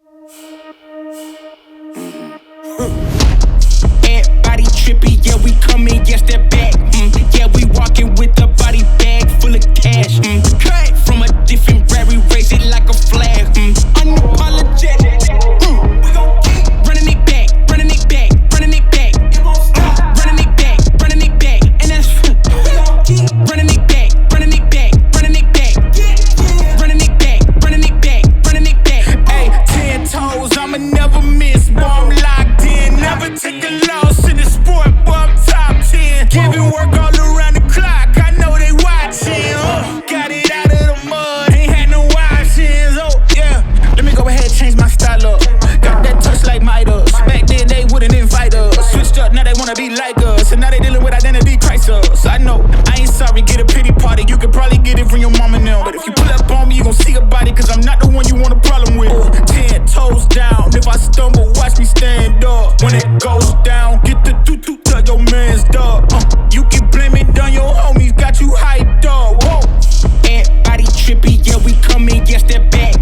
Everybody trippy, yeah, we coming, yes, that back. Yeah, we walking with a body bag full of cash. Cut from a different rary, raise it like a flag. Unapologetic. We gon' keep running it back, running it back, running it back. Running it back, running it back. And that's we gon' keep running it back, running it back, running it back. Running it back, running it back, running it back. Hey, 10 toes, I'ma never miss. Boy, I'm locked in, never take a loss in the sport, boy, I'm top 10. Giving work all around the clock, I know they watching. Got it out of the mud, ain't had no options. Oh, yeah. Let me go ahead and change my style up. Got that touch like Midas. Back then they wouldn't invite us. Switched up, now they wanna be like us. And now they dealing with identity crisis. I know, I ain't sorry, get a pity party. You could probably get it from your mama now. But if you pull up on me, you gon' see a body, cause I'm not the one you want a problem with. 10 toes down, if I stumble, watch me stand up. When it goes down, get the doo-doo, tell your man's dog. You can blame it on your homies, got you hyped up. Whoa. Everybody trippy, yeah, we coming, yes, that back.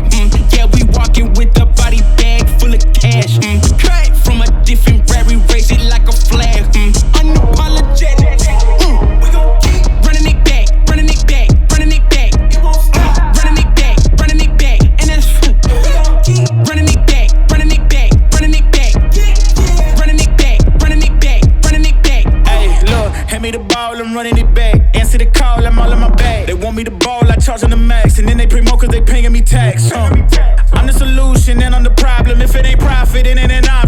Yeah, we walking with a body bag full of cash. Cut from a different rary, raise it like a flag. Unapologetic. We gon' keep running it back, running it back, running it back. Running it back, running it back. And that's we gon' keep running it back, running it back, running it back. Running it back, running it back, running it back. Hey, look, hand me the ball, I'm running it back. Answer the call, I'm all in my bag. They want me to ball, I charge them the max. And then they promote cause they paying me tax. I'm the solution and I'm the problem. If it ain't profit, it ain't an option.